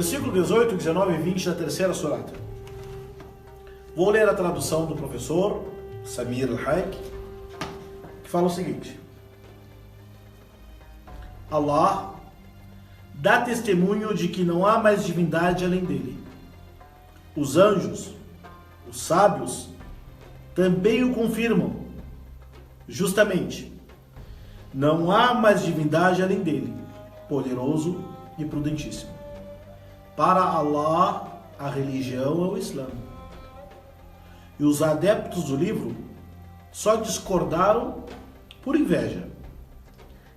Versículo 18, 19 e 20 da terceira surata. Vou ler a tradução do professor Samir Al-Haik, que fala o seguinte: Allah dá testemunho de que não há mais divindade além dele. Os anjos, os sábios, também o confirmam. Justamente, não há mais divindade além dele, poderoso e prudentíssimo. Para Allah, a religião é o Islã. E os adeptos do livro só discordaram por inveja,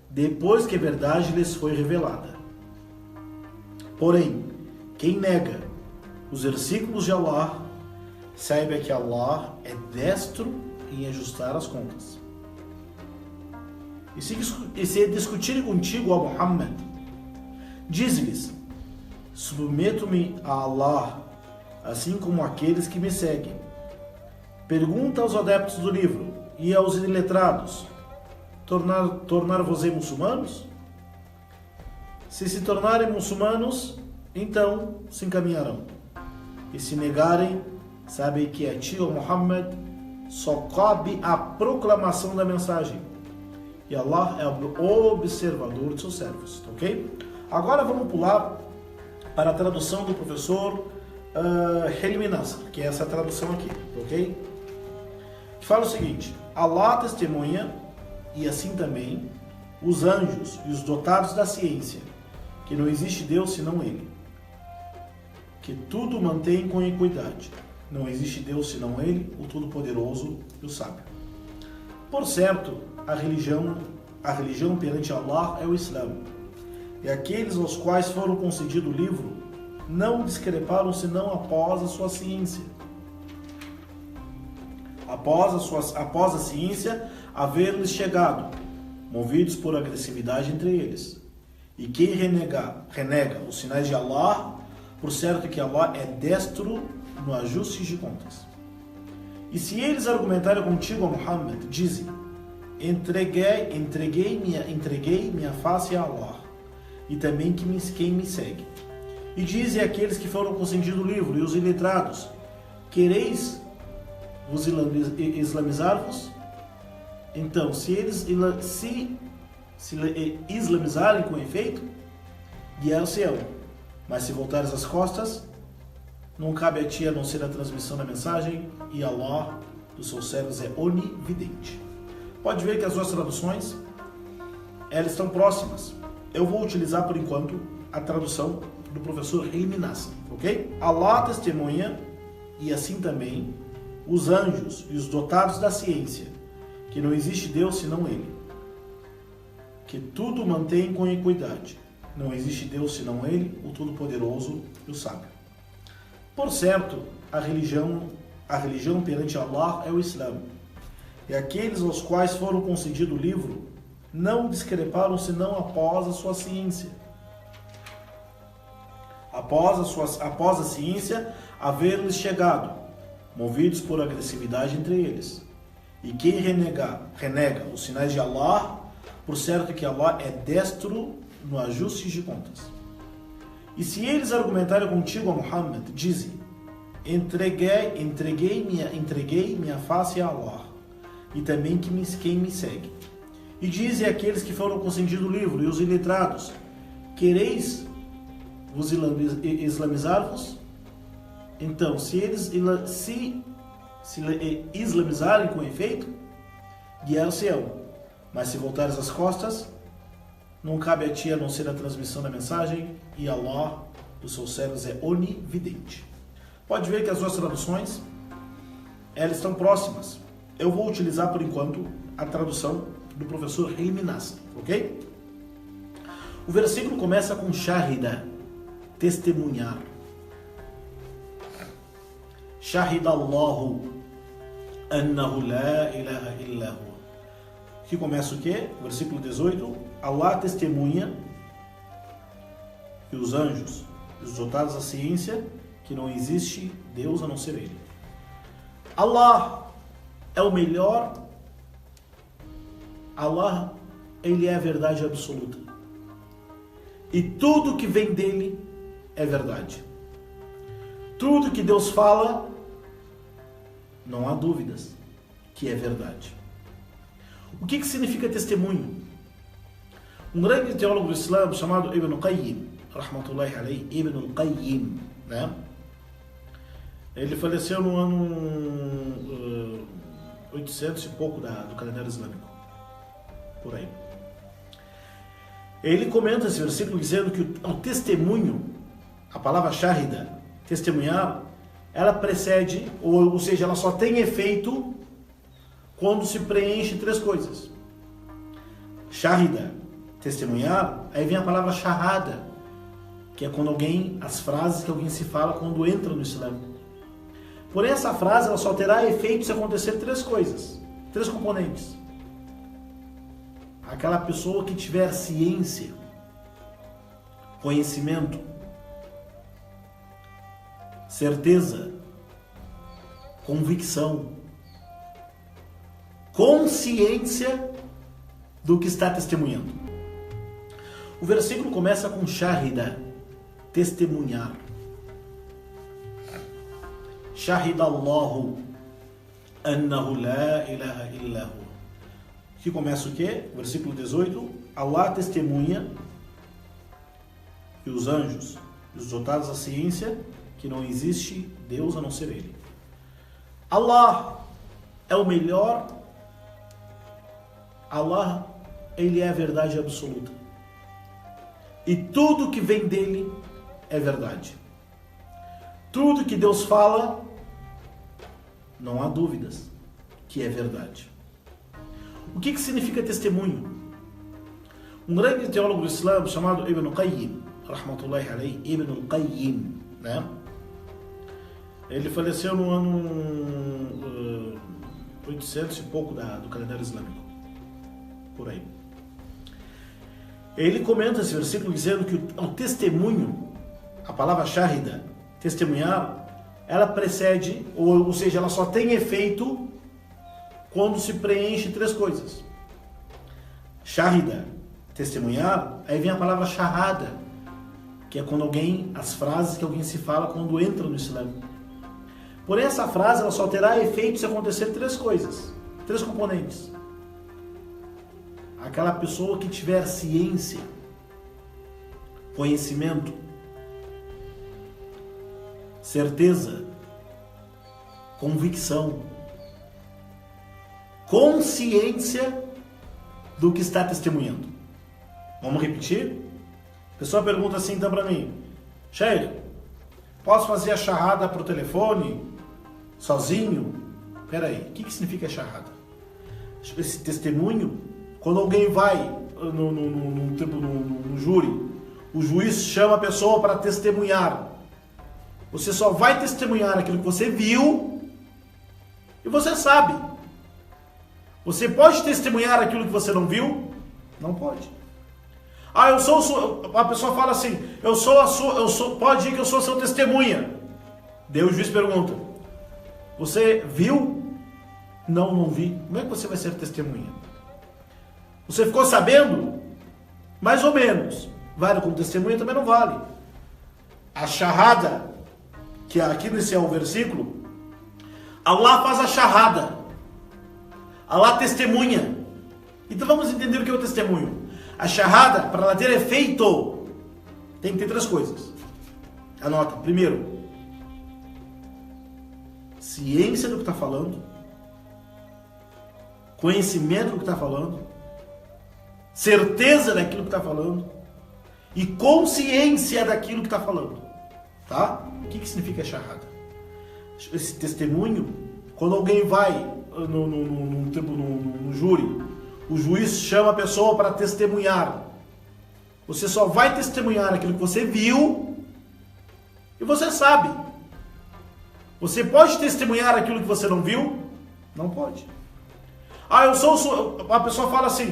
depois que a verdade lhes foi revelada. Porém, quem nega os versículos de Allah, saiba que Allah é destro em ajustar as contas. E se discutirem contigo, ó Muhammad, diz-lhes: submeto-me a Allah, assim como aqueles que me seguem. Pergunta aos adeptos do livro e aos iletrados: tornar-vos-ei muçulmanos? Se tornarem muçulmanos, então se encaminharão. E se negarem, sabem que a ti, ó Muhammad, só cabe a proclamação da mensagem. E Allah é o observador de seus servos, ok? Agora vamos pular para a tradução do professor Helmi Nasr, que é essa tradução aqui, ok? Que fala o seguinte: Allah testemunha, e assim também os anjos e os dotados da ciência, que não existe Deus senão Ele, que tudo mantém com equidade. Não existe Deus senão Ele, o Todo-Poderoso e o Sábio. Por certo, a religião perante Allah é o Islã. E aqueles aos quais foram concedido o livro não discreparam senão após a sua ciência. Após a ciência haver-lhes chegado, movidos por agressividade entre eles. E quem renega os sinais de Allah, por certo que Allah é destro no ajuste de contas. E se eles argumentarem contigo, Muhammad, dizem: entreguei minha face a Allah, e também quem me segue. E dizem aqueles que foram concedido o livro e os iletrados: quereis vos islamizar-vos? Então, se eles se islamizarem com efeito, guiar-se-ão. Mas se voltares as costas, não cabe a ti a não ser a transmissão da mensagem, e Allah dos seus servos é onividente. Pode ver que as duas traduções, elas estão próximas. Eu vou utilizar por enquanto a tradução do professor Helmi Nasr, ok? Allah testemunha, e assim também os anjos e os dotados da ciência, que não existe Deus senão Ele, que tudo mantém com equidade. Não existe Deus senão Ele, o Todo-Poderoso e o Sábio. Por certo, a religião perante Allah é o Islã. E aqueles aos quais foram concedido o livro não discreparam senão após a sua ciência. Após a ciência haver-lhes chegado, movidos por agressividade entre eles. E quem renega os sinais de Allah, por certo que Allah é destro no ajuste de contas. E se eles argumentarem contigo, Muhammad, dizem: entreguei minha face a Allah, e também quem me segue. E dizem aqueles que foram concedido o livro e os iletrados: quereis vos islamizar-vos? Então, se eles se islamizarem com efeito, guiar-se-ão. Mas se voltares as costas, não cabe a ti a não ser a transmissão da mensagem, e Allah dos seus servos é onividente. Pode ver que as duas traduções, elas estão próximas. Eu vou utilizar por enquanto a tradução do professor Helmi Nasr, ok? O versículo começa com shahida, testemunhar. Shahida Allahu annahu la ilaha illa hu. Que começa o quê? Versículo 18. Allah testemunha, e os anjos, os dotados da ciência, que não existe Deus a não ser Ele. Allah é o melhor. Allah, Ele é a verdade absoluta. E tudo que vem dele é verdade. Tudo que Deus fala, não há dúvidas que é verdade. O que significa testemunho? Um grande teólogo do Islã chamado Ibn Qayyim, rahmatullahi alayhi, Ibn Qayyim, né? Ele faleceu no ano 800 e pouco do calendário islâmico, por aí. Ele comenta esse versículo dizendo que o testemunho, a palavra shahida, testemunhar, ela precede, ou seja, ela só tem efeito quando se preenche três coisas. Shahida, testemunhar, aí vem a palavra shahada, que é quando as frases que alguém se fala quando entra no Islã. Porém, essa frase ela só terá efeito se acontecer três coisas, três componentes. Aquela pessoa que tiver ciência, conhecimento, certeza, convicção, consciência do que está testemunhando. O versículo começa com shahida, testemunhar. Shahida Allahu annahu la ilaha illa hu. Que começa o quê? Versículo 18. Allah testemunha, e os anjos, os dotados da ciência, que não existe Deus a não ser Ele. Allah é o melhor. Allah, Ele é a verdade absoluta. E tudo que vem dele é verdade. Tudo que Deus fala, não há dúvidas que é verdade. O que significa testemunho? Um grande teólogo do Islã chamado Ibn Qayyim, rahmatullahi alayhi, Ibn Qayyim, né? Ele faleceu no ano 800 e pouco do calendário islâmico, por aí. Ele comenta esse versículo dizendo que o testemunho, a palavra shahida, testemunhar, ela precede, ou seja, ela só tem efeito quando se preenche três coisas. Shahida, testemunhar, aí vem a palavra shahada, que é quando as frases que alguém se fala quando entra no Islã. Porém, essa frase ela só terá efeito se acontecer três coisas, três componentes. Aquela pessoa que tiver ciência, conhecimento, certeza, convicção, consciência do que está testemunhando. Vamos repetir? A pessoa pergunta assim então para mim: Sheikh, posso fazer a shahada por telefone, sozinho? Peraí, o que significa shahada? Esse testemunho, quando alguém vai no júri, o juiz chama a pessoa para testemunhar. Você só vai testemunhar aquilo que você viu e você sabe. Você pode testemunhar aquilo que você não viu? Não pode. A pessoa fala assim: pode ir que eu sou seu testemunha. Daí o juiz pergunta: você viu? Não vi. Como é que você vai ser testemunha? Você ficou sabendo? Mais ou menos. Vale como testemunha? Também não vale. A shahada, que aqui nesse é o versículo, Allah faz a shahada. Allah testemunha. Então vamos entender o que é o testemunho. A shahada, para ela ter efeito, tem que ter três coisas. Anota. Primeiro, ciência do que está falando, conhecimento do que está falando, certeza daquilo que está falando e consciência daquilo que está falando. Tá? O que significa shahada? Esse testemunho, quando alguém vai no júri, o juiz chama a pessoa para testemunhar. Você só vai testemunhar aquilo que você viu e você sabe. Você pode testemunhar aquilo que você não viu? Não pode. A pessoa fala assim: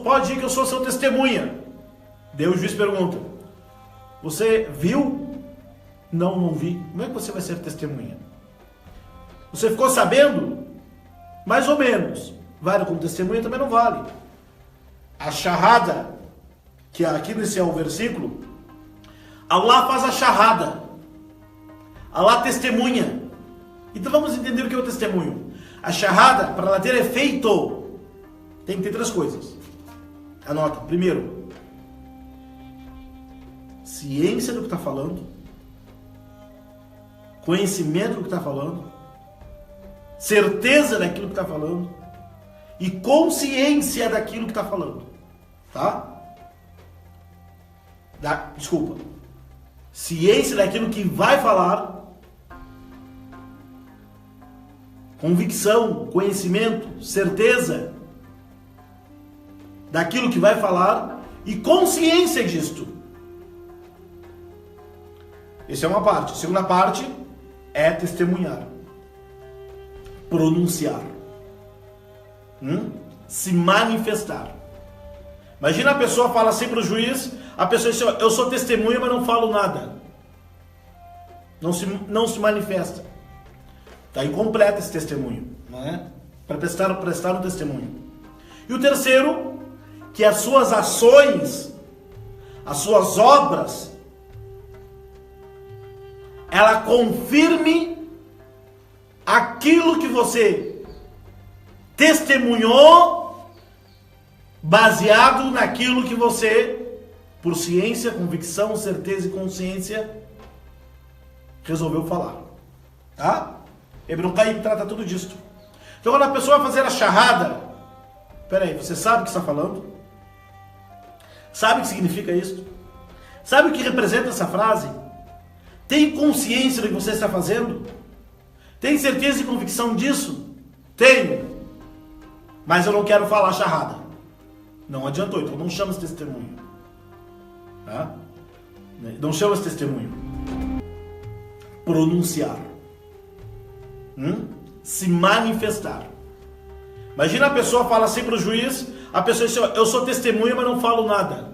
pode ir que eu sou seu testemunha. Daí o juiz pergunta: você viu? Não vi. Como é que você vai ser testemunha? Você ficou sabendo? Mais ou menos. Vale como testemunha? Também não vale. A shahada, que aqui nesse é o versículo, Allah faz a shahada. Allah testemunha. Então vamos entender o que é o testemunho. A shahada, para ela ter efeito, tem que ter 3 coisas. Anota. Primeiro, ciência do que está falando, conhecimento do que está falando, certeza daquilo que está falando e consciência daquilo que está falando. Tá? Desculpa. Ciência daquilo que vai falar, convicção, conhecimento, certeza daquilo que vai falar e consciência disto. Essa é uma parte. A segunda parte é testemunhar, pronunciar, se manifestar. Imagina a pessoa fala assim para o juiz, a pessoa diz, eu sou testemunha, mas não falo nada. Não se manifesta. Está incompleto esse testemunho, não é? Para prestar um testemunho. E o terceiro, que as suas ações, as suas obras, ela confirme aquilo que você testemunhou, baseado naquilo que você, por ciência, convicção, certeza e consciência, resolveu falar. Tá? Ibn Qayyim trata tudo disso. Então quando a pessoa vai fazer a shahada, peraí, você sabe o que está falando? Sabe o que significa isso? Sabe o que representa essa frase? Tem consciência do que você está fazendo? Tem certeza e convicção disso? Tenho. Mas eu não quero falar shahada. Não adiantou, então não chama esse testemunho. Tá? Não chama esse testemunho. Pronunciar. Se manifestar. Imagina a pessoa fala assim para o juiz, a pessoa diz, eu sou testemunha, mas não falo nada.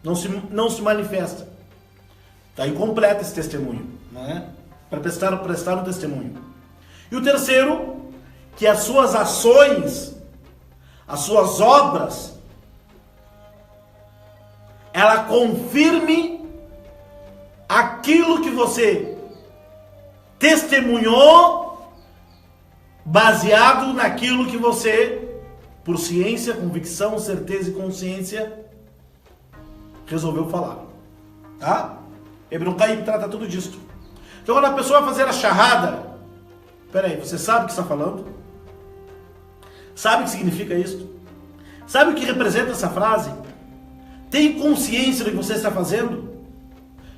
Não se manifesta. Está incompleto esse testemunho, né? Para prestar um testemunho. E o terceiro, que as suas ações, as suas obras, ela confirme aquilo que você testemunhou, baseado naquilo que você, por ciência, convicção, certeza e consciência, resolveu falar. Tá? Ibn Qayyim trata tudo disso. Então quando a pessoa vai fazer a shahada, peraí, você sabe o que está falando? Sabe o que significa isso? Sabe o que representa essa frase? Tem consciência do que você está fazendo?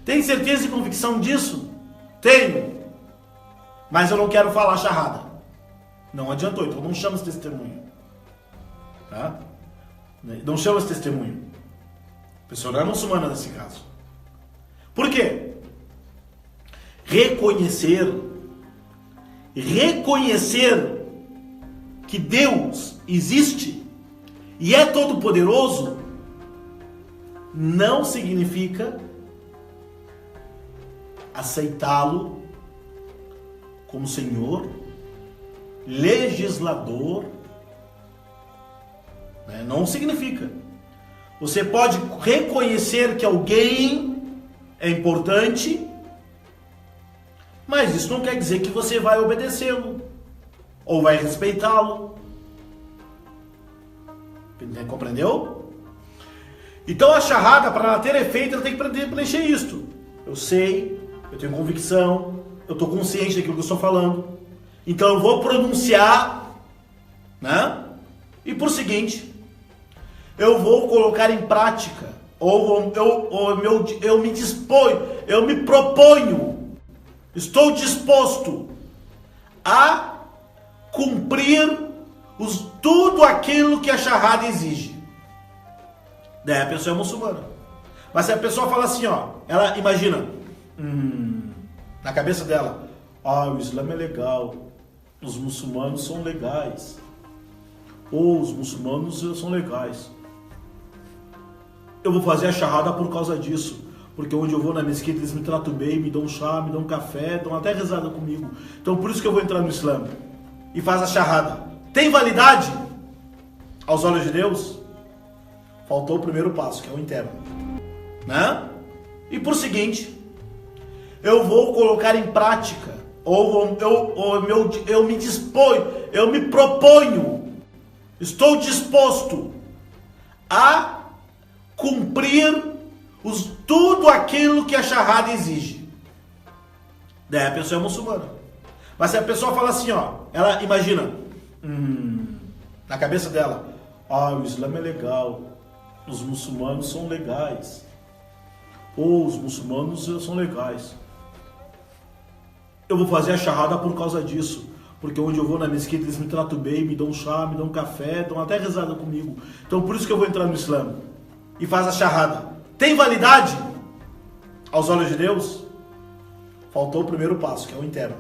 Tem certeza e convicção disso? Tenho. Mas eu não quero falar shahada. Não adiantou, então não chama esse testemunho. Tá? Não chama esse testemunho. A pessoa não é muçulmana nesse caso. Por quê? Reconhecer que Deus existe e é todo-poderoso não significa aceitá-lo como Senhor, legislador, né? Não significa. Você pode reconhecer que alguém é importante, mas isso não quer dizer que você vai obedecê-lo ou vai respeitá-lo. Compreendeu? Então a shahada, para ela ter efeito, ela tem que preencher isto. Eu sei, eu tenho convicção, eu estou consciente daquilo que eu estou falando, então eu vou pronunciar, né? E por seguinte, eu vou colocar em prática, eu me disponho, eu me proponho, estou disposto a cumprir tudo aquilo que a shahada exige. Daí a pessoa é muçulmana. Mas se a pessoa fala assim, ó, ela imagina, na cabeça dela, o Islã é legal, os muçulmanos são legais, ou os muçulmanos são legais. Eu vou fazer a shahada por causa disso, porque onde eu vou na mesquita eles me tratam bem, me dão chá, me dão café, dão até risada comigo. Então por isso que eu vou entrar no Islã. E faz a shahada. Tem validade aos olhos de Deus? Faltou o primeiro passo, que é o interno, né? E por seguinte, eu vou colocar em prática, eu me disponho, eu me proponho, estou disposto a cumprir tudo aquilo que a Shahada exige. Daí a pessoa é muçulmana. Mas se a pessoa fala assim, ó, ela imagina, na cabeça dela, o Islã é legal, os muçulmanos são legais, os muçulmanos são legais, eu vou fazer a Shahada por causa disso, porque onde eu vou na mesquita eles me tratam bem, me dão chá, me dão café, dão até risada comigo, então por isso que eu vou entrar no Islã. E faz a Shahada. Tem validade aos olhos de Deus? Faltou o primeiro passo, que é o interno.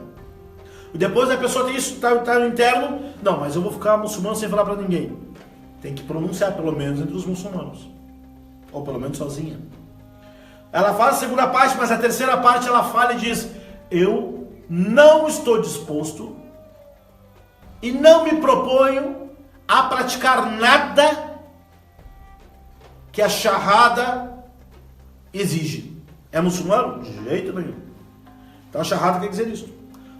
E depois a pessoa tem isso, tá no interno, não, mas eu vou ficar muçulmano sem falar para ninguém. Tem que pronunciar pelo menos entre os muçulmanos, ou pelo menos sozinha. Ela faz a segunda parte, mas a terceira parte ela fala e diz, eu não estou disposto e não me proponho a praticar nada que a Shahada exige. É muçulmano? De jeito nenhum. Então a Shahada quer dizer isso.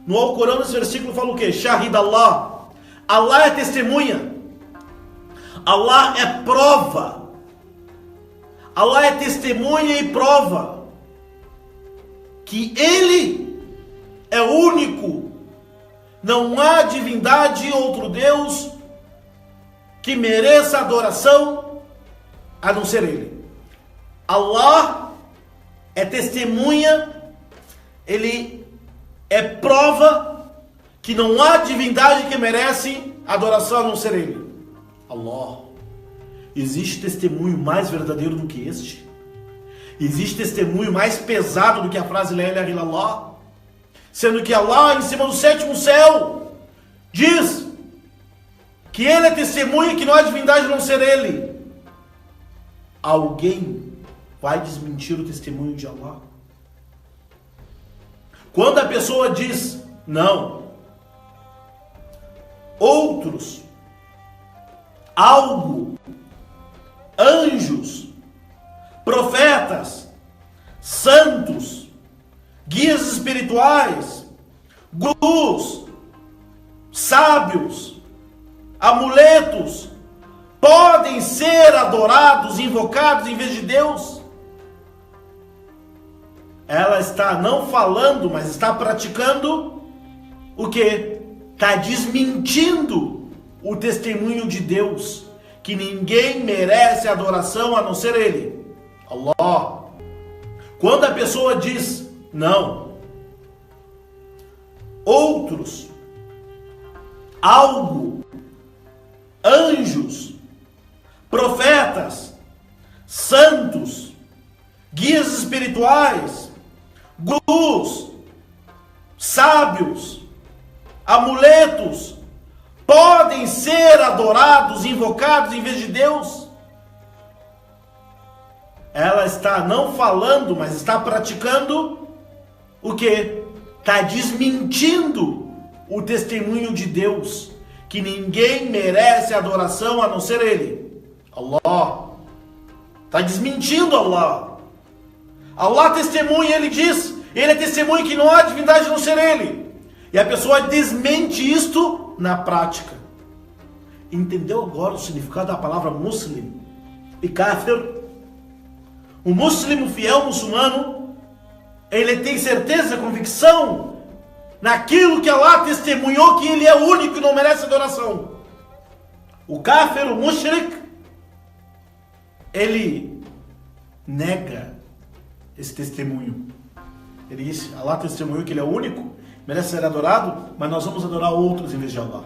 No Alcorão, esse versículo fala o quê? Shahid Allah. Allah é testemunha. Allah é prova. Allah é testemunha e prova que Ele é único. Não há divindade, outro Deus, que mereça adoração a não ser Ele. Allah é testemunha, Ele é prova que não há divindade que merece adoração a não ser Ele. Allah. Existe testemunho mais verdadeiro do que este? Existe testemunho mais pesado do que a frase La ilaha illallah? Sendo que Allah, em cima do sétimo céu, diz que Ele é testemunha que não há divindade a não ser Ele. Alguém vai desmentir o testemunho de Allah? Quando a pessoa diz, não, outros, algo, anjos, profetas, santos, guias espirituais, gurus, sábios, amuletos, podem ser adorados, invocados em vez de Deus? Ela está não falando, mas está praticando o quê? Está desmentindo o testemunho de Deus, que ninguém merece adoração a não ser Ele, Allah. Quando a pessoa diz, não, outros, algo, anjos, profetas, santos, guias espirituais, gurus, sábios, amuletos, podem ser adorados, invocados em vez de Deus? Ela está não falando, mas está praticando o quê? Está desmentindo o testemunho de Deus, que ninguém merece adoração a não ser Ele, Allah. Está desmentindo Allah. Allah testemunha, Ele diz, Ele é testemunha que não há divindade a não ser Ele. E a pessoa desmente isto na prática. Entendeu agora o significado da palavra muslim e kafir? O muçulmano fiel muçulmano, ele tem certeza, convicção naquilo que Allah testemunhou que Ele é único e não merece adoração. O kafir, o mushrik, ele nega esse testemunho. Ele diz, Allah testemunhou que Ele é único, merece ser adorado, mas nós vamos adorar outros em vez de Allah.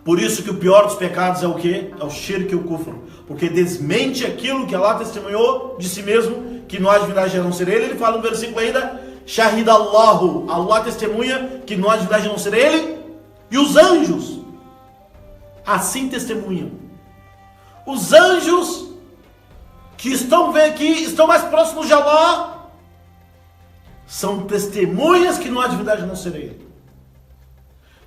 Por isso que o pior dos pecados é o quê? É o shirk e o kufr. Porque desmente aquilo que Allah testemunhou de si mesmo, que não há divindade a não ser Ele. Ele fala no versículo ainda, Shahidallahu, Allah testemunha que não há divindade a não ser Ele. E os anjos assim testemunham. Os anjos que estão mais próximos de Allah são testemunhas que não há divindade a não ser Ele.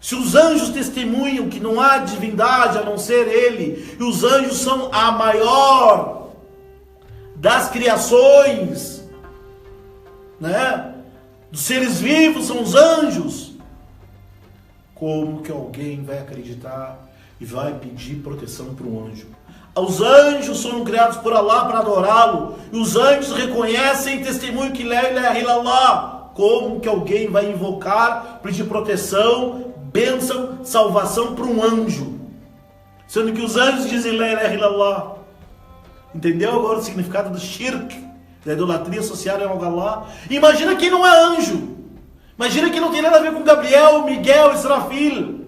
Se os anjos testemunham que não há divindade a não ser Ele, e os anjos são a maior das criações né? Dos seres vivos são os anjos. Como que alguém vai acreditar e vai pedir proteção para um anjo? Os anjos foram criados por Allah para adorá-lo. E os anjos reconhecem e testemunham que la ilaha illallah. Como que alguém vai invocar, pedir proteção, bênção, salvação para um anjo? Sendo que os anjos dizem la ilaha illallah. Entendeu agora o significado do shirk, da idolatria associada ao Allah? Imagina quem não é anjo. Imagina quem não tem nada a ver com Gabriel, Miguel, Israfil.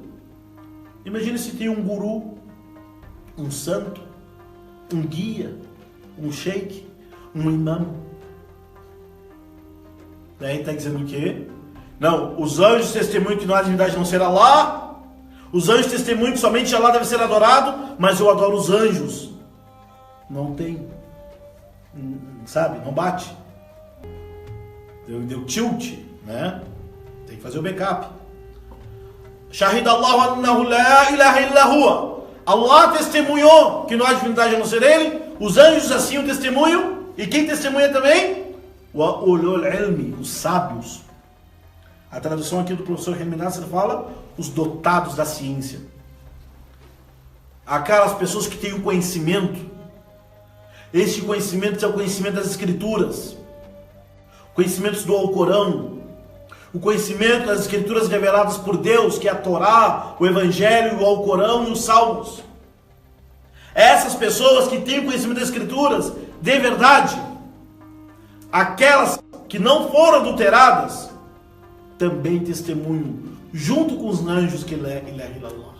Imagina se tem um guru, um santo, um guia, um sheik, um imã. Daí está dizendo o quê? Não, os anjos testemunham que não há divindade não ser Allah. Os anjos testemunham que somente Allah deve ser adorado, mas eu adoro os anjos. Não tem, sabe? Não bate. Deu tilt, né? Tem que fazer o backup. Shahid Allah annahu la ilaha illa huwa. Allah testemunhou que não há divindade a não ser Ele. Os anjos assim o testemunham. E quem testemunha também? Wa ulul ilmi, os sábios. A tradução aqui do professor Helmi Nasser fala os dotados da ciência. Aquelas pessoas que têm o conhecimento. Este conhecimento é o conhecimento das Escrituras, conhecimentos do Alcorão, o conhecimento das Escrituras reveladas por Deus, que é a Torá, o Evangelho, o Alcorão e os Salmos. Essas pessoas que têm o conhecimento das Escrituras, de verdade, aquelas que não foram adulteradas, também testemunham, junto com os anjos, que la ilaha illallah.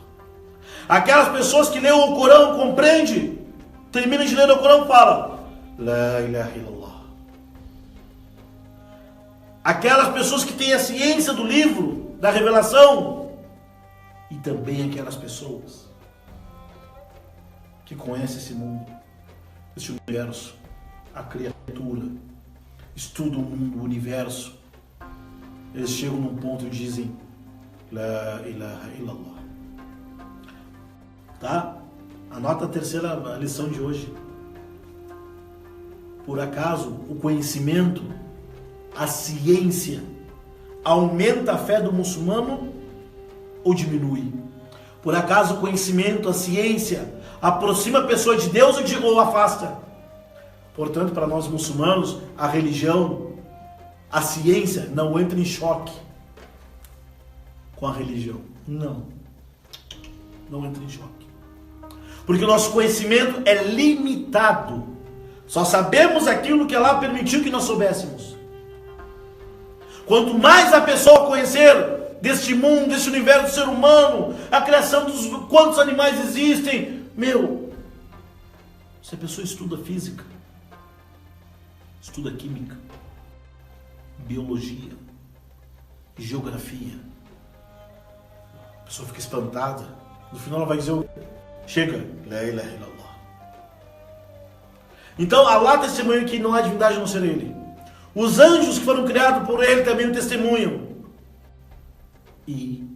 Aquelas pessoas que leem o Alcorão, compreendem, termina de ler o Corão e fala la ilaha illallah. Aquelas pessoas que têm a ciência do livro, da revelação, e também aquelas pessoas que conhecem esse mundo, esse universo, a criatura, estudam o mundo, o universo. Eles chegam num ponto e dizem la ilaha illallah. Tá? Anota a terceira lição de hoje. Por acaso, o conhecimento, a ciência, aumenta a fé do muçulmano ou diminui? Por acaso, o conhecimento, a ciência, aproxima a pessoa de Deus ou afasta? Portanto, para nós muçulmanos, a religião, a ciência não entra em choque com a religião. Não entra em choque. Porque o nosso conhecimento é limitado. Só sabemos aquilo que Allah permitiu que nós soubéssemos. Quanto mais a pessoa conhecer deste mundo, deste universo do ser humano, a criação dos quantos animais existem, se a pessoa estuda física, estuda química, biologia, geografia, a pessoa fica espantada. No final ela vai dizer: chega, la ilaha illallah. Então Allah testemunha que não há divindade a não ser Ele. Os anjos que foram criados por Ele também o testemunham. E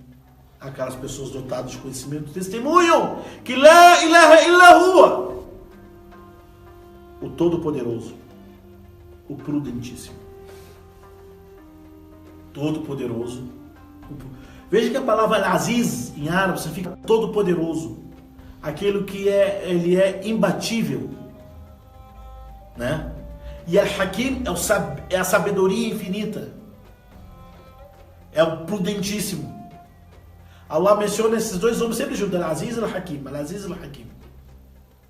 aquelas pessoas dotadas de conhecimento testemunham que la ilaha illa huwa, o Todo-Poderoso, o Prudentíssimo. Todo-Poderoso. Veja que a palavra Aziz em árabe significa Todo-Poderoso. Aquilo que ele é imbatível, né? E Al-Hakim é a sabedoria infinita, é o Prudentíssimo. Allah menciona esses dois nomes sempre juntos, Al-Aziz e Al-Hakim, Al-Aziz e Al-Hakim.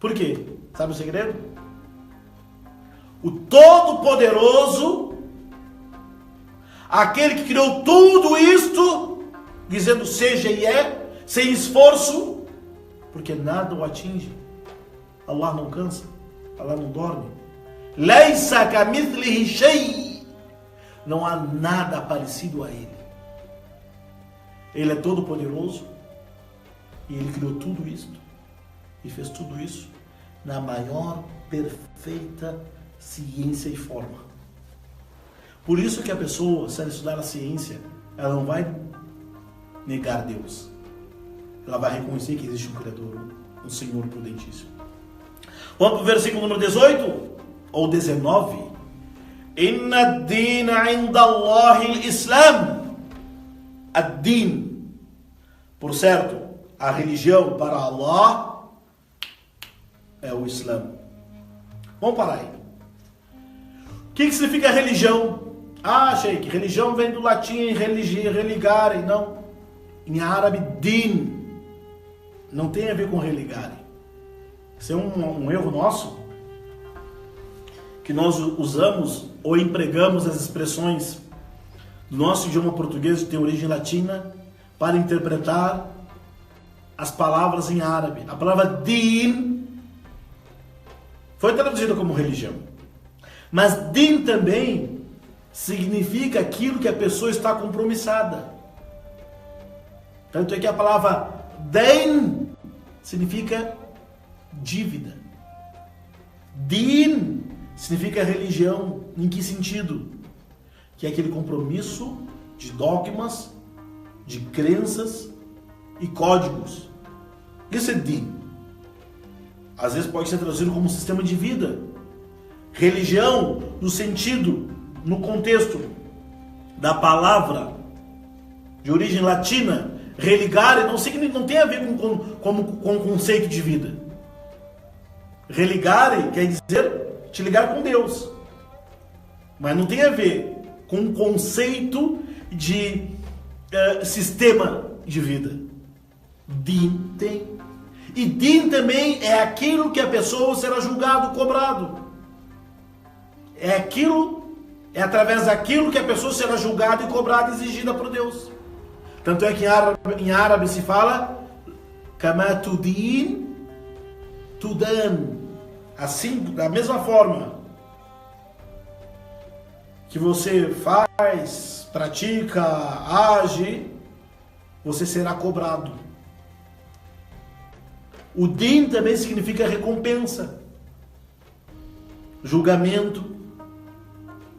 Por quê? Sabe o segredo? O Todo-Poderoso, aquele que criou tudo isto, dizendo seja e é, sem esforço, porque nada o atinge. Allah não cansa, Allah não dorme. Laysa kamithlihi shay. Não há nada parecido a Ele. Ele é todo poderoso e Ele criou tudo isso e fez tudo isso na maior perfeita ciência e forma. Por isso que a pessoa, se ela estudar a ciência, ela não vai negar Deus. Ela vai reconhecer que existe um Criador, um Senhor Prudentíssimo. Vamos para o versículo número 18 ou 19. Inna ad-dina 'inda Allahi al-Islam. Ad-din. Por certo, a religião para Allah é o Islã. Vamos parar aí. O que significa religião? Ah, Sheikh, religião vem do latim religare. Não. Em árabe, din. Não tem a ver com religare. Isso é um erro nosso. Que nós usamos ou empregamos as expressões do nosso idioma português, que tem origem latina, para interpretar as palavras em árabe. A palavra din foi traduzida como religião. Mas din também significa aquilo que a pessoa está compromissada. Tanto é que a palavra dain significa dívida. Din significa religião. Em que sentido? Que é aquele compromisso de dogmas, de crenças e códigos. Isso é din. Às vezes pode ser traduzido como sistema de vida. Religião, no sentido, no contexto da palavra de origem latina, religare, não tem a ver com conceito de vida. Religare quer dizer te ligar com Deus. Mas não tem a ver com o conceito de sistema de vida. Din tem. E din também é aquilo que a pessoa será julgado, cobrado. É através daquilo que a pessoa será julgada e cobrada, exigida por Deus. Tanto é que em árabe se fala Kama tudin, tudan. Assim, da mesma forma que você faz, pratica, age, você será cobrado. O din também significa recompensa, julgamento.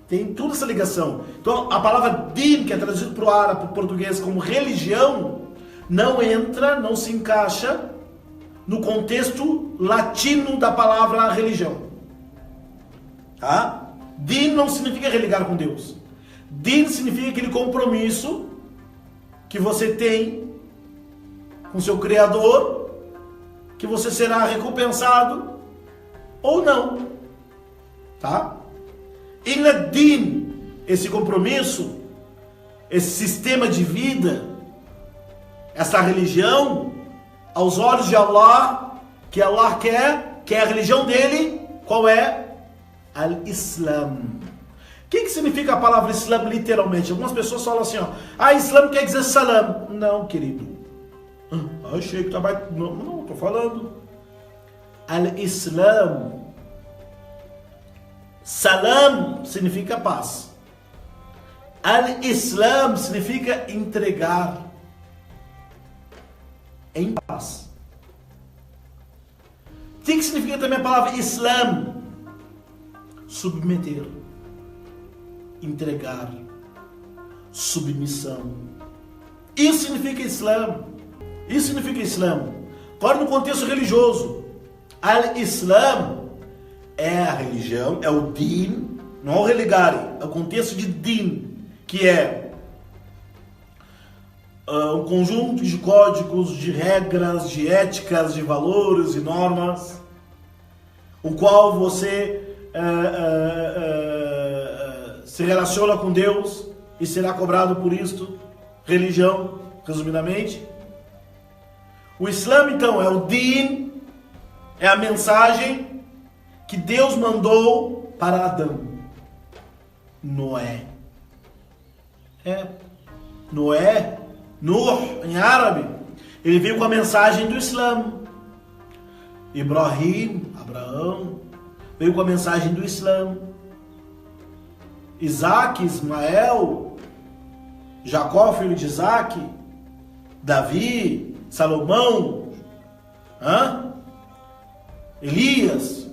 Tem toda essa ligação. Então, a palavra din, que é traduzida para o árabe, para o português como religião, não se encaixa no contexto latino da palavra religião. Tá? Din não significa religar com Deus. Din significa aquele compromisso que você tem com seu Criador, que você será recompensado ou não. Tá? E na din, esse compromisso, esse sistema de vida, essa religião, aos olhos de Allah, que Allah quer, que é a religião dele, qual é? Al-Islam. O que significa a palavra Islam literalmente? Algumas pessoas falam assim, ó, Islam quer dizer salam. Não, querido. Achei que estava... Não, estou falando. Al-Islam. Salam significa paz. Al-Islam significa entregar em paz. O que significa também a palavra Islam? Submeter, entregar, submissão. Isso significa Islã. Isso significa Islã. Agora, no contexto religioso, Al-Islam é a religião, é o din, não é o religare, é o contexto de din, que é um conjunto de códigos, de regras, de éticas, de valores e normas, o qual você se relaciona com Deus e será cobrado por isto. Religião, resumidamente. O Islã, então, é o din, é a mensagem que Deus mandou para Adão. Noé. Noé, Nuh, em árabe, ele veio com a mensagem do Islã. Ibrahim, Abraão, veio com a mensagem do Islã. Isaac, Ismael, Jacó, filho de Isaac, Davi, Salomão, Elias,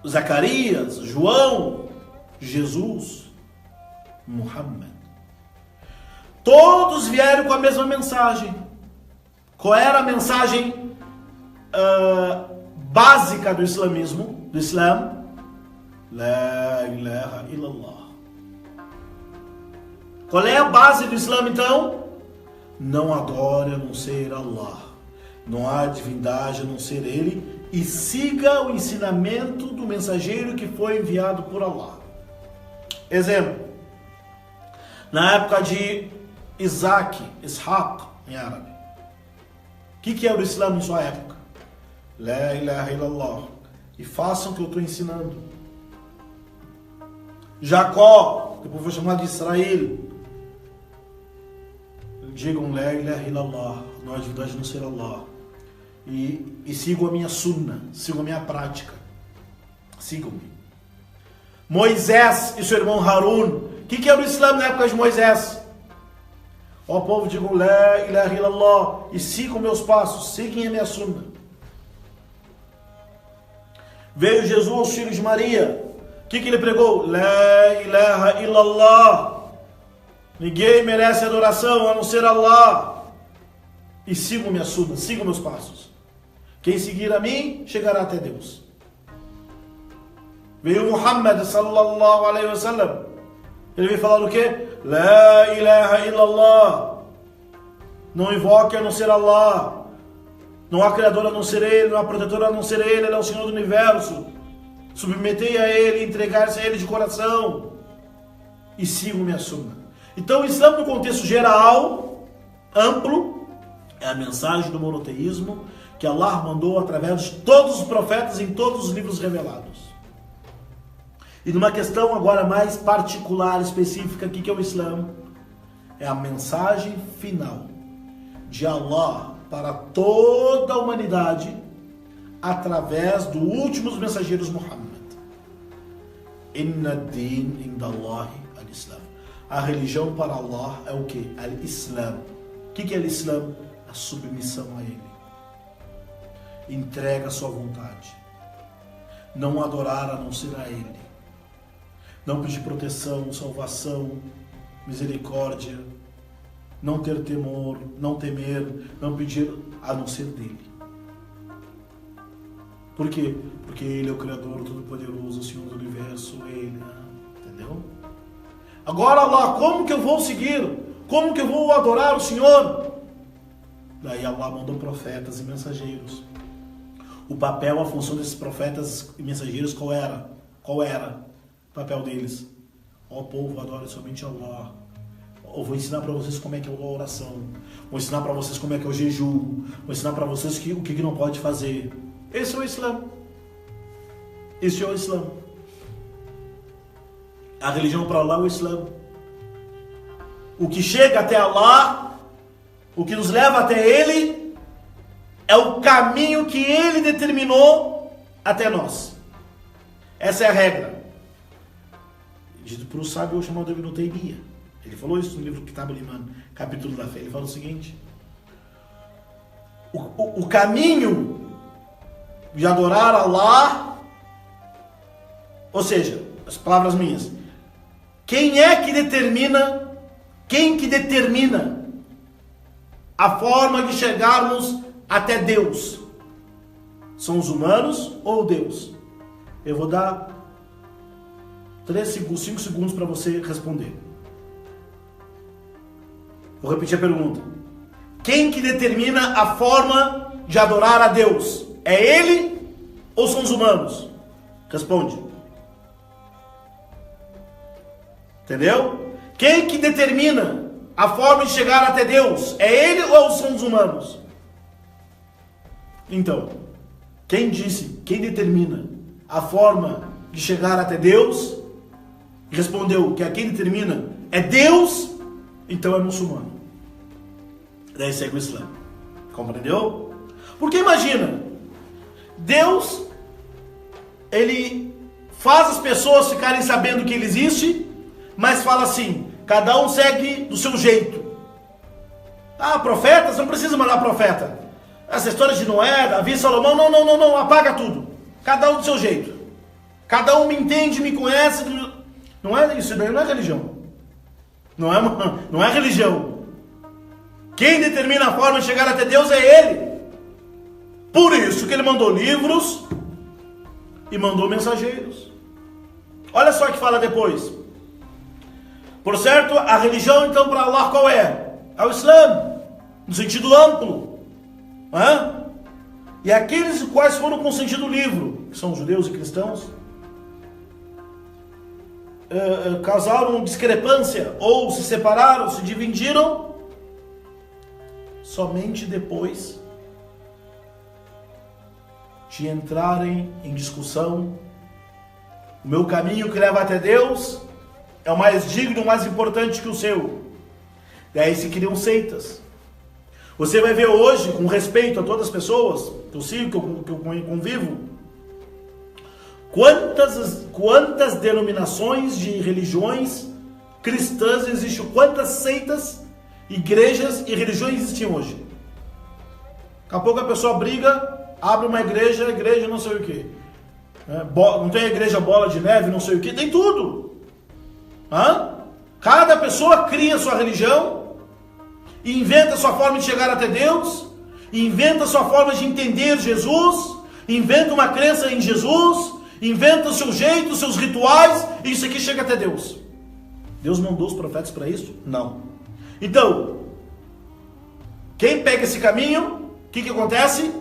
Zacarias, João, Jesus, Muhammad. Todos vieram com a mesma mensagem. Qual era a mensagem básica do islamismo, do Islã? La ilaha illallah. Qual é a base do Islã então? Não adore a não ser Allah. Não há divindade a não ser Ele. E siga o ensinamento do mensageiro que foi enviado por Allah. Exemplo. Na época de Ishaq em árabe. O que era o Islã em sua época? La ilaha illallah. E façam o que eu estou ensinando. Jacó, depois foi chamado de Israel. Digam La ilaha illallah. Não há divindade a não ser Allah. E sigam a minha sunna. Sigam a minha prática. Sigam-me. Moisés e seu irmão Harun. O que era o Islã na época de Moisés? Ó povo, digam La ilaha illallah. E sigam meus passos. Sigam a minha sunna. Veio Jesus aos filhos de Maria. O que ele pregou? La ilaha illallah. Ninguém merece adoração a não ser Allah. E sigam minha sunna, sigam meus passos. Quem seguir a mim, chegará até Deus. Veio Muhammad sallallahu alaihi wasallam. Ele veio falar o quê? La ilaha illallah. Não invoque a não ser Allah. Não há criador a não ser Ele, não há protetor a não ser Ele, Ele é o Senhor do Universo. Submetei a Ele, entregar-se a Ele de coração. E sigam minha sunna. Então o Islã no contexto geral, amplo, é a mensagem do monoteísmo que Allah mandou através de todos os profetas em todos os livros revelados. E numa questão agora mais particular, específica, o que é o Islã? É a mensagem final de Allah para toda a humanidade através do último dos mensageiros Muhammad. Inna din indallahi al-Islam. A religião para Allah é o que? Al-Islam. O que é al-Islam? A submissão a Ele. Entrega a sua vontade. Não adorar a não ser a Ele. Não pedir proteção, salvação, misericórdia. Não ter temor, não temer, não pedir a não ser dele. Por quê? Porque Ele é o Criador Todo-Poderoso, o Senhor do Universo, Ele, entendeu? Agora Allah, como que eu vou seguir? Como que eu vou adorar o Senhor? Daí Allah mandou profetas e mensageiros. O papel, a função desses profetas e mensageiros qual era? Qual era o papel deles? Ó povo, adore somente Allah. Eu vou ensinar para vocês como é que é a oração. Vou ensinar para vocês como é que é o jejum. Vou ensinar para vocês o que não pode fazer. Esse é o Islã. Esse é o Islã. A religião para Allah é o Islã. O que chega até Allah, o que nos leva até Ele, é o caminho que Ele determinou até nós. Essa é a regra. Dito por um sábio chamado Ibn Taymiyyah. Ele falou isso no livro Kitab al-Iman, capítulo da fé. Ele fala o seguinte: o caminho de adorar Allah, ou seja, as palavras minhas, quem que determina a forma de chegarmos até Deus? São os humanos ou Deus? Eu vou dar 5 segundos para você responder. Vou repetir a pergunta. Quem que determina a forma de adorar a Deus? É Ele ou são os humanos? Responde. Entendeu? Quem que determina a forma de chegar até Deus? É Ele ou são os humanos? Então, quem determina a forma de chegar até Deus? Respondeu que quem determina é Deus, então é muçulmano. Daí segue o Islã. Compreendeu? Porque imagina, Deus, Ele faz as pessoas ficarem sabendo que Ele existe, mas fala assim, cada um segue do seu jeito. Profetas, não precisa mandar profeta. Essa história de Noé, Davi, Salomão, não, apaga tudo. Cada um do seu jeito. Cada um me entende, me conhece. Não é isso, não é religião. Não é religião. Quem determina a forma de chegar até Deus é Ele. Por isso que Ele mandou livros e mandou mensageiros. Olha só o que fala depois. Por certo, a religião então para Allah qual é? É o Islã, no sentido amplo. E aqueles quais foram com sentido livre, que são judeus e cristãos, causaram discrepância, ou se separaram, se dividiram, somente depois de entrarem em discussão. O meu caminho que leva até Deus é o mais digno, o mais importante que o seu. Daí se criam seitas. Você vai ver hoje, com respeito a todas as pessoas que eu sigo, que eu convivo, quantas denominações de religiões cristãs existem, quantas seitas, igrejas e religiões existem hoje. Daqui a pouco a pessoa briga, abre uma igreja não sei o que. Não tem a igreja bola de neve, não sei o que, tem tudo. Cada pessoa cria sua religião, inventa sua forma de chegar até Deus, inventa sua forma de entender Jesus, inventa uma crença em Jesus, inventa o seu jeito, os seus rituais, e isso aqui chega até Deus. Deus mandou os profetas para isso? Não. Então, quem pega esse caminho, o que acontece?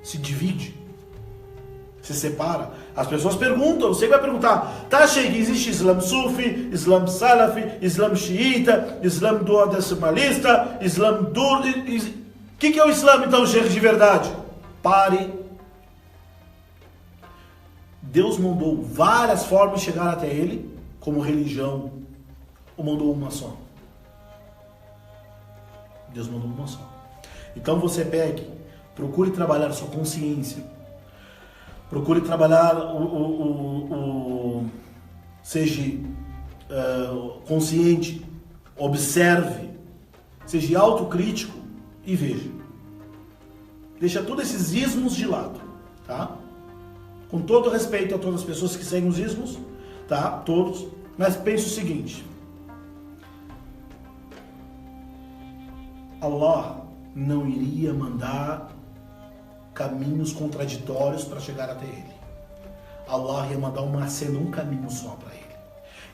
Se divide, se separa. As pessoas perguntam, você vai perguntar, tá, Sheikh, existe Islã Sufi, Islã Salafi, Islã Xiita, Islã duodecimalista, Islã dur... O que é o Islã então, Sheikh, de verdade? Pare. Deus mandou várias formas de chegar até Ele, como religião, ou mandou uma só? Deus mandou uma só. Então você pegue, procure trabalhar a sua consciência, procure trabalhar seja consciente, observe, seja autocrítico e veja. Deixa todos esses ismos de lado, tá? Com todo respeito a todas as pessoas que seguem os ismos, tá? Todos, mas pense o seguinte: Allah não iria mandar caminhos contraditórios para chegar até Ele. Allah ia mandar um caminho só para Ele.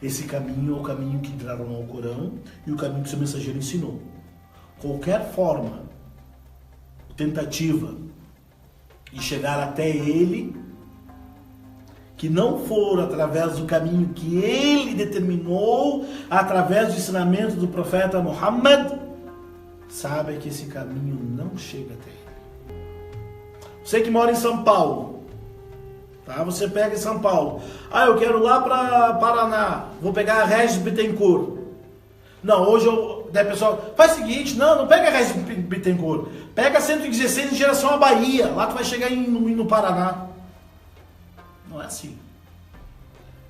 Esse caminho é o caminho que entraram no Corão e o caminho que seu mensageiro ensinou. Qualquer forma, tentativa de chegar até Ele, que não for através do caminho que Ele determinou, através do ensinamento do profeta Muhammad, sabe que esse caminho não chega até Ele. Você que mora em São Paulo, tá? Você pega em São Paulo. Eu quero ir lá para Paraná. Vou pegar a Regis Bittencourt. Não, hoje daí pessoal, faz o seguinte, não pega a Regis Bittencourt. Pega a 116 em direção à Bahia. Lá tu vai chegar no Paraná. Não é assim.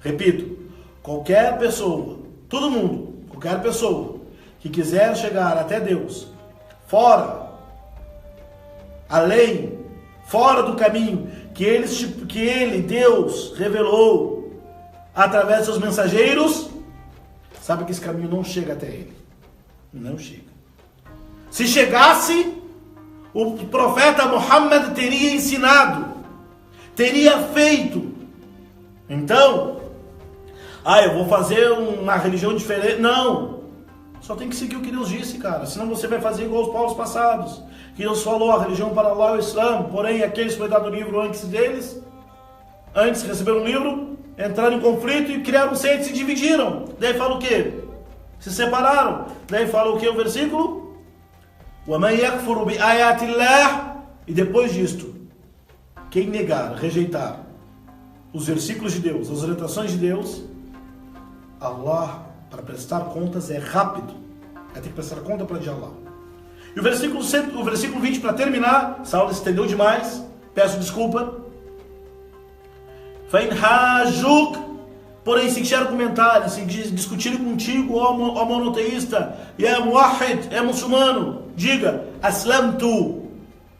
Repito, qualquer pessoa, todo mundo, qualquer pessoa que quiser chegar até Deus, fora, além, fora do caminho que ele, Deus, revelou através de seus mensageiros, sabe que esse caminho não chega até ele. Não chega. Se chegasse, o profeta Muhammad teria ensinado, teria feito. Então, eu vou fazer uma religião diferente. Não. Só tem que seguir o que Deus disse, cara. Senão você vai fazer igual os povos passados. Que Deus falou, a religião para Allah é o Islã. Porém, aqueles que foi dado o livro antes deles, antes receberam o livro, entraram em conflito e criaram seitas e se dividiram. Daí fala o quê? Se separaram. Daí fala o quê? O versículo? وَمَنْ يَكْفُرُ بِآيَاتِ اللَّهِ. E depois disto, quem negar, rejeitar os versículos de Deus, as orientações de Deus, Allah, para prestar contas, é rápido. Vai ter que prestar conta para Allah. E o versículo 20, para terminar, essa aula se estendeu demais, peço desculpa. فَإِنْ حَاجُّكَ. Porém, se quiser comentar, se discutir contigo, ó monoteísta, e é muwahid, é muçulmano, diga, aslamtu. O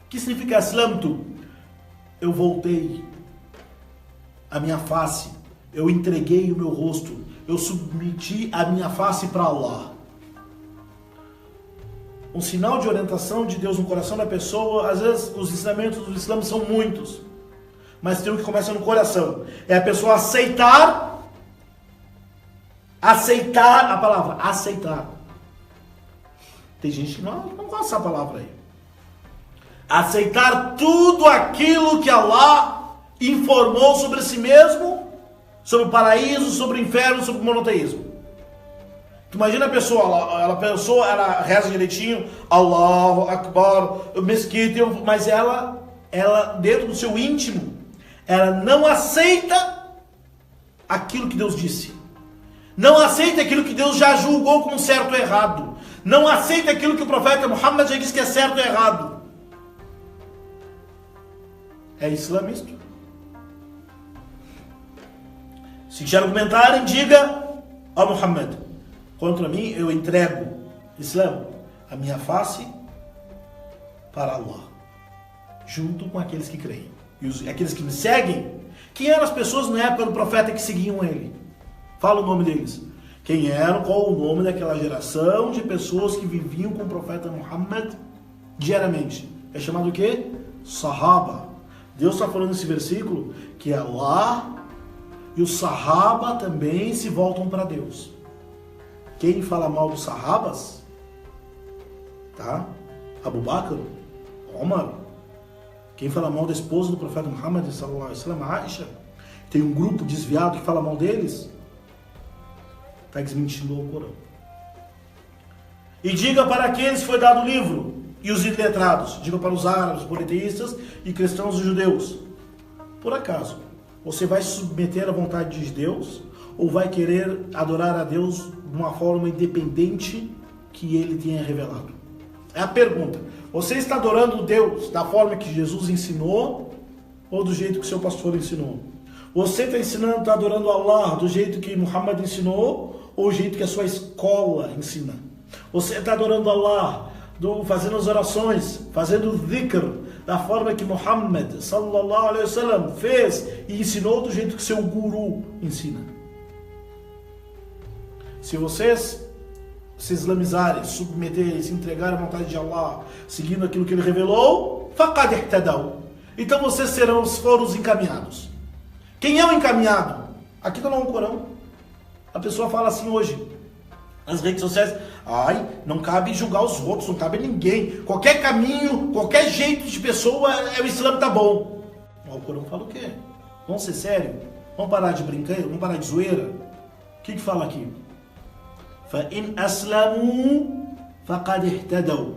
que significa aslamtu? Eu voltei a minha face, eu entreguei o meu rosto, eu submeti a minha face para Allah. Um sinal de orientação de Deus no coração da pessoa, às vezes os ensinamentos do Islã são muitos, mas tem um que começa no coração. É a pessoa aceitar Aceitar a palavra, aceitar. Tem gente que não gosta dessa palavra aí. Aceitar tudo aquilo que Allah informou sobre si mesmo, sobre o paraíso, sobre o inferno, sobre o monoteísmo. Tu imagina a pessoa, ela reza direitinho, Allahu Akbar, mesquita, mas ela dentro do seu íntimo, ela não aceita aquilo que Deus disse. Não aceita aquilo que Deus já julgou como certo ou errado. Não aceita aquilo que o profeta Muhammad já disse que é certo ou errado. É islamista. Se te argumentarem, diga a Muhammad: contra mim eu entrego Islã, a minha face, para Allah, junto com aqueles que creem. E aqueles que me seguem, quem eram as pessoas na época do profeta que seguiam ele? Fala o nome deles. Quem eram, qual o nome daquela geração de pessoas que viviam com o profeta Muhammad diariamente? É chamado o quê? Sahaba. Deus está falando nesse versículo que Allah e os Sahaba também se voltam para Deus. Quem fala mal dos Sahabas, tá? Abu Bakr, Omar. Quem fala mal da esposa do profeta Muhammad sallallahu alaihi wasallam, Aisha. Tem um grupo desviado que fala mal deles. Está desmentindo o Corão. E diga para aqueles que foi dado o livro e os iletrados, diga para os árabes, os politeístas e cristãos e judeus: por acaso você vai se submeter à vontade de Deus ou vai querer adorar a Deus de uma forma independente que ele tenha revelado? É a pergunta. Você está adorando Deus da forma que Jesus ensinou ou do jeito que seu pastor ensinou? Você está adorando Allah do jeito que Muhammad ensinou ou do jeito que a sua escola ensina? Você está adorando Allah fazendo as orações, fazendo o dhikr da forma que Muhammad sallallahu alaihi wasallam fez e ensinou do jeito que seu guru ensina? Se vocês se islamizarem, se submeterem, se entregarem à vontade de Allah, seguindo aquilo que ele revelou, faqad ihtadaw. Então vocês foram os encaminhados. Quem é o encaminhado? Aqui está no Corão. A pessoa fala assim hoje, nas redes sociais: ai, não cabe julgar os outros, não cabe ninguém. Qualquer caminho, qualquer jeito de pessoa, o Islã tá bom. O Corão fala o quê? Vamos ser sérios? Vamos parar de brincar? Vamos parar de zoeira? O que fala aqui? فَإِنْ أَسْلَمُوا فَقَدْ اهْتَدَوْا.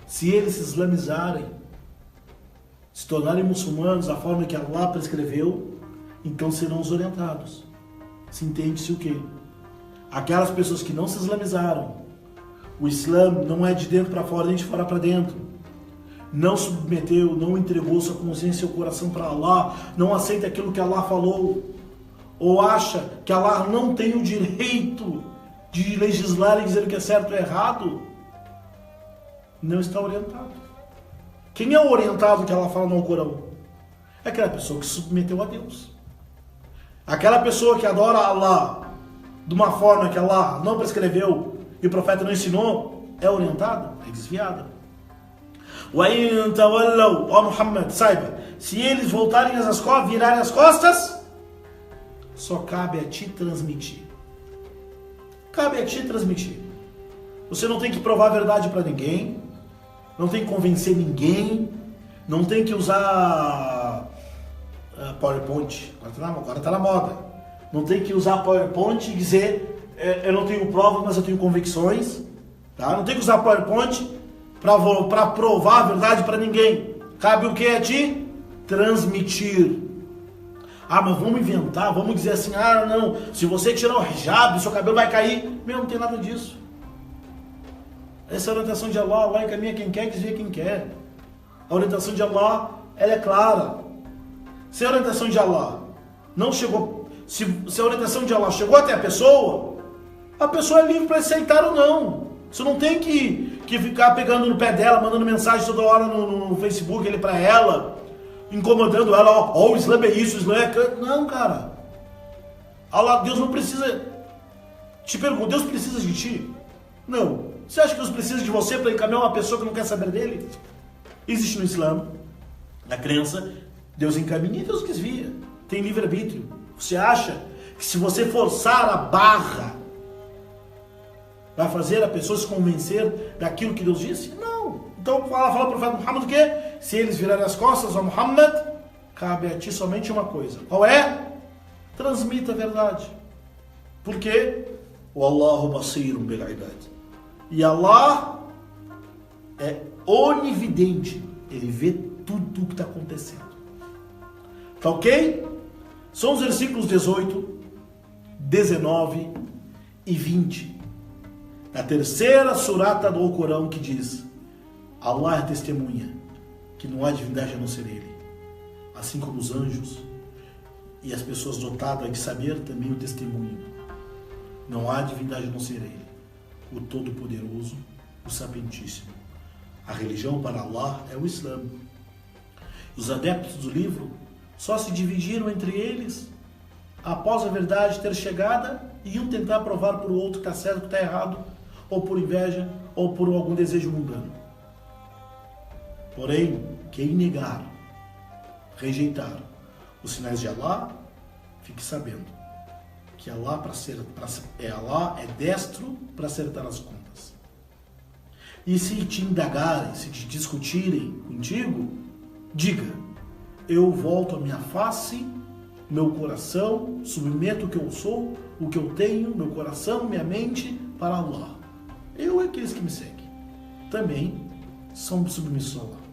Se eles se islamizarem, se tornarem muçulmanos da forma que Allah prescreveu, então serão os orientados. Se entende-se o quê? Aquelas pessoas que não se islamizaram, o Islã não é de dentro para fora, nem de fora para dentro, não submeteu, não entregou sua consciência e seu coração para Allah, não aceita aquilo que Allah falou, ou acha que Allah não tem o direito de legislar e dizer o que é certo ou errado, não está orientado. Quem é o orientado que Allah fala no Corão? É aquela pessoa que se submeteu a Deus. Aquela pessoa que adora Allah de uma forma que Allah não prescreveu e o profeta não ensinou, é orientada, é desviada. وَإِن تَوَلَّوْا, ó Muhammad, saiba, se eles voltarem as costas, virarem as costas, só cabe a ti transmitir. Cabe a ti transmitir. Você não tem que provar a verdade para ninguém, não tem que convencer ninguém, não tem que usar PowerPoint, agora está na moda. Não tem que usar PowerPoint e dizer eu não tenho provas, mas eu tenho convicções. Tá? Não tem que usar PowerPoint para provar a verdade para ninguém. Cabe o que a ti? Transmitir. Ah, mas vamos inventar, vamos dizer assim: ah, não, se você tirar o hijab, seu cabelo vai cair. Meu, não tem nada disso. Essa é a orientação de Allah. Allah encaminha quem quer, desvia quem quer. A orientação de Allah, ela é clara. Se a orientação de Allah não chegou, se a orientação de Allah chegou até a pessoa é livre para aceitar ou não. Você não tem que ficar pegando no pé dela, mandando mensagem toda hora no Facebook ali para ela, incomodando ela: ó, o Islã é isso, o Islã é aquilo. Não, cara. Allah, Deus não precisa. Te pergunto, Deus precisa de ti? Não. Você acha que Deus precisa de você para encaminhar uma pessoa que não quer saber dele? Existe no Islã, na crença, Deus encaminha e Deus desvia. Tem livre-arbítrio. Você acha Que se você forçar a barra, vai fazer a pessoa se convencer daquilo que Deus disse? Não. Então fala o profeta Muhammad o quê? Se eles virarem as costas a Muhammad, cabe a ti somente uma coisa. Qual é? Transmita a verdade. Por quê? Wallahu basirun bil ibad. E Allah é onividente. Ele vê tudo o que está acontecendo. Tá ok? São os versículos 18, 19 e 20. Na terceira surata do Alcorão que diz: Allah é testemunha que não há divindade a não ser Ele. Assim como os anjos e as pessoas dotadas de saber também o testemunham. Não há divindade a não ser Ele, o Todo-Poderoso, o Sapientíssimo. A religião para Allah é o Islã. Os adeptos do livro só se dividiram entre eles após a verdade ter chegada e iam tentar provar para o outro que está certo, que está errado, ou por inveja, ou por algum desejo mundano. Porém, quem negar, rejeitar os sinais de Allah, fique sabendo que Allah é destro para acertar as contas. E se te indagarem, se te discutirem contigo, diga: eu volto a minha face, meu coração, submeto o que eu sou, o que eu tenho, meu coração, minha mente, para Allah. Eu e aqueles que me seguem também são submissos a Allah.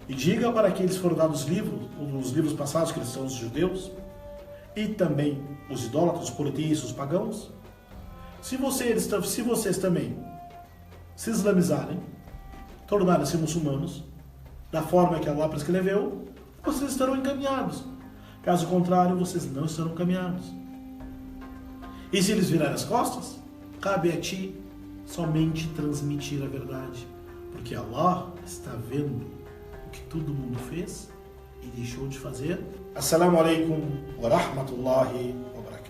E diga para aqueles que foram dados os livros passados, que eles são os judeus, e também os idólatras, os politeístas, os pagãos, se vocês também se islamizarem, tornarem-se muçulmanos, da forma que Allah prescreveu, vocês estarão encaminhados. Caso contrário, vocês não estarão encaminhados. E se eles virarem as costas, cabe a ti somente transmitir a verdade, porque Allah está vendo o que todo mundo fez e deixou de fazer. Assalamu alaikum wa rahmatullahi wa barakatuh.